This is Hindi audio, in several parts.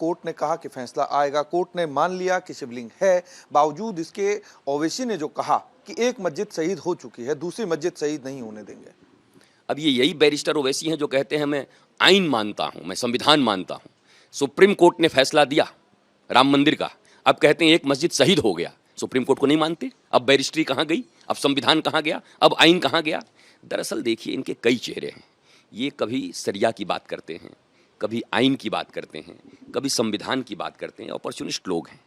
कोर्ट ने कहा कि फैसला आएगा, कोर्ट ने मान लिया कि शिवलिंग है, बावजूद इसके ओवैसी ने जो कहा कि एक मस्जिद शहीद हो चुकी है, दूसरी मस्जिद शहीद नहीं होने देंगे। अब ये यही बैरिस्टर ओवैसी हैं जो कहते हैं मैं आइन मानता हूं, मैं संविधान मानता हूं। सुप्रीम कोर्ट ने फैसला दिया राम मंदिर का, अब कहते हैं एक मस्जिद शहीद हो गया। सुप्रीम कोर्ट को नहीं मानते। अब बैरिस्ट्री कहाँ गई, अब संविधान कहाँ गया, अब आइन कहाँ गया। दरअसल देखिए इनके कई चेहरे हैं। ये कभी सरिया की बात करते हैं, कभी आइन की बात करते हैं, कभी संविधान की बात करते हैं। अपॉर्चुनिस्ट लोग हैं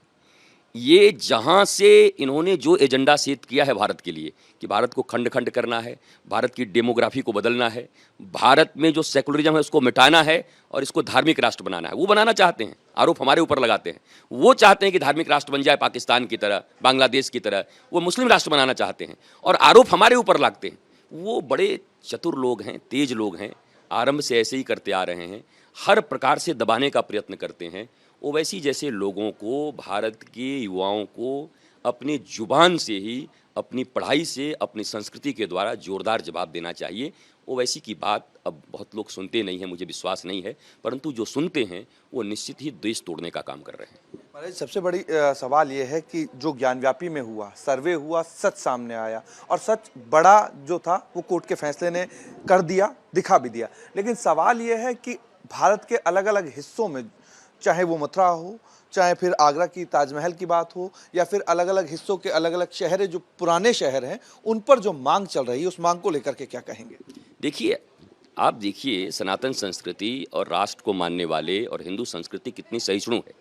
ये। जहाँ से इन्होंने जो एजेंडा सेट किया है भारत के लिए कि भारत को खंड खंड करना है, भारत की डेमोग्राफी को बदलना है, भारत में जो सेकुलरिज्म है उसको मिटाना है और इसको धार्मिक राष्ट्र बनाना है, वो बनाना चाहते हैं। आरोप हमारे ऊपर लगाते हैं। वो चाहते हैं कि धार्मिक राष्ट्र बन जाए पाकिस्तान की तरह, बांग्लादेश की तरह। वो मुस्लिम राष्ट्र बनाना चाहते हैं और आरोप हमारे ऊपर लगते हैं। वो बड़े चतुर लोग हैं, तेज लोग हैं, आरंभ से ऐसे ही करते आ रहे हैं, हर प्रकार से दबाने का प्रयत्न करते हैं। ओवैसी जैसे लोगों को, भारत के युवाओं को अपनी जुबान से ही, अपनी पढ़ाई से, अपनी संस्कृति के द्वारा जोरदार जवाब देना चाहिए। ओवैसी की बात अब बहुत लोग सुनते नहीं हैं, मुझे विश्वास नहीं है, परंतु जो सुनते हैं वो निश्चित ही देश तोड़ने का काम कर रहे हैं। महाराज, सबसे बड़ी सवाल ये है कि जो ज्ञानव्यापी में हुआ, सर्वे हुआ, सच सामने आया और सच बड़ा जो था वो कोर्ट के फैसले ने कर दिया, दिखा भी दिया। लेकिन सवाल ये है कि भारत के अलग अलग हिस्सों में, चाहे वो मथुरा हो, चाहे फिर आगरा की ताजमहल की बात हो, या फिर अलग अलग हिस्सों के अलग अलग शहर जो पुराने शहर हैं, उन पर जो मांग चल रही है, उस मांग को लेकर के क्या कहेंगे? देखिए, आप देखिए सनातन संस्कृति और राष्ट्र को मानने वाले और हिंदू संस्कृति कितनी सहिष्णु है।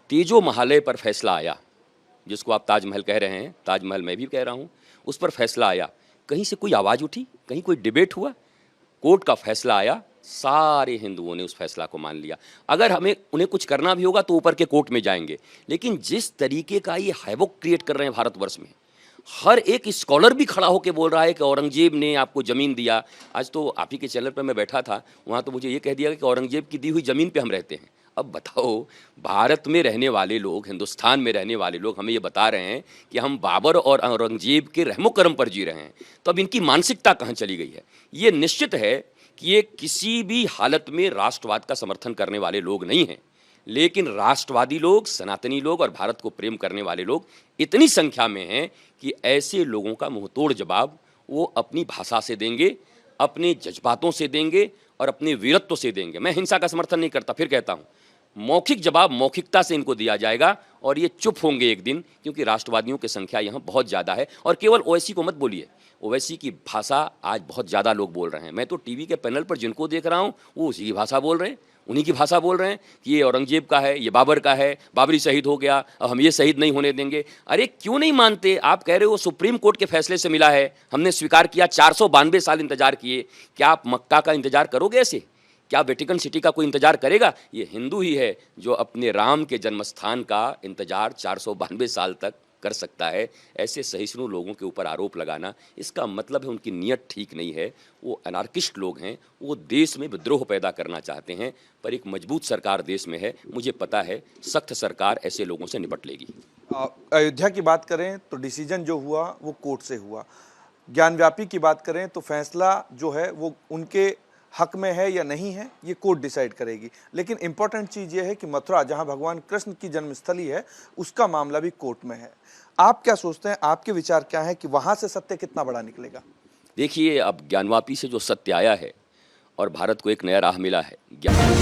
तेजो महालय पर फैसला आया, जिसको आप ताजमहल कह रहे हैं, ताजमहल मैं भी कह रहा हूँ, उस पर फैसला आया। कहीं से कोई आवाज़ उठी, कहीं कोई डिबेट हुआ? कोर्ट का फैसला आया, सारे हिंदुओं ने उस फैसला को मान लिया। अगर हमें उन्हें कुछ करना भी होगा तो ऊपर के कोर्ट में जाएंगे। लेकिन जिस तरीके का ये हैवोक क्रिएट कर रहे हैं भारतवर्ष में, हर एक स्कॉलर भी खड़ा होकर बोल रहा है कि औरंगजेब ने आपको ज़मीन दिया। आज तो आप ही के चैनल पर मैं बैठा था, वहाँ तो मुझे ये कह दिया कि औरंगजेब की दी हुई ज़मीन पे हम रहते हैं। अब बताओ, भारत में रहने वाले लोग, हिंदुस्तान में रहने वाले लोग हमें ये बता रहे हैं कि हम बाबर और औरंगजेब के रहमो करम पर जी रहे हैं। तो अब इनकी मानसिकता कहाँ चली गई है? ये निश्चित है कि ये किसी भी हालत में राष्ट्रवाद का समर्थन करने वाले लोग नहीं हैं। लेकिन राष्ट्रवादी लोग, सनातनी लोग और भारत को प्रेम करने वाले लोग इतनी संख्या में हैं कि ऐसे लोगों का मुंहतोड़ जवाब वो अपनी भाषा से देंगे, अपने जज्बातों से देंगे और अपने वीरत्व से देंगे। मैं हिंसा का समर्थन नहीं करता, फिर कहता हूँ, मौखिक जवाब मौखिकता से इनको दिया जाएगा और ये चुप होंगे एक दिन, क्योंकि राष्ट्रवादियों की संख्या यहाँ बहुत ज़्यादा है। और केवल ओवैसी को मत बोलिए, ओवैसी की भाषा आज बहुत ज़्यादा लोग बोल रहे हैं। मैं तो टीवी के पैनल पर जिनको देख रहा हूँ वो उसी की भाषा बोल रहे हैं, उन्हीं की भाषा बोल रहे हैं कि ये औरंगजेब का है, ये बाबर का है, बाबरी शहीद हो गया, अब हम ये शहीद नहीं होने देंगे। अरे क्यों नहीं मानते? आप कह रहे हो सुप्रीम कोर्ट के फैसले से मिला है, हमने स्वीकार किया, 492 साल इंतजार किए। क्या आप मक्का का इंतजार करोगे ऐसे? क्या वेटिकन सिटी का कोई इंतजार करेगा? ये हिंदू ही है जो अपने राम के जन्मस्थान का इंतजार 492 साल तक कर सकता है। ऐसे सहिष्णु लोगों के ऊपर आरोप लगाना, इसका मतलब है उनकी नीयत ठीक नहीं है। वो अनार्किस्ट लोग हैं, वो देश में विद्रोह पैदा करना चाहते हैं। पर एक मजबूत सरकार देश में है, मुझे पता है सख्त सरकार ऐसे लोगों से निपट लेगी। अयोध्या की बात करें तो डिसीजन जो हुआ वो कोर्ट से हुआ। ज्ञानव्यापी की बात करें तो फैसला जो है वो उनके हक में है या नहीं है, ये कोर्ट डिसाइड करेगी। लेकिन इंपॉर्टेंट चीज़ ये है कि मथुरा, जहां भगवान कृष्ण की जन्मस्थली है, उसका मामला भी कोर्ट में है। आप क्या सोचते हैं, आपके विचार क्या है कि वहां से सत्य कितना बड़ा निकलेगा? देखिए, अब ज्ञानवापी से जो सत्य आया है और भारत को एक नया राह मिला है, ज्ञान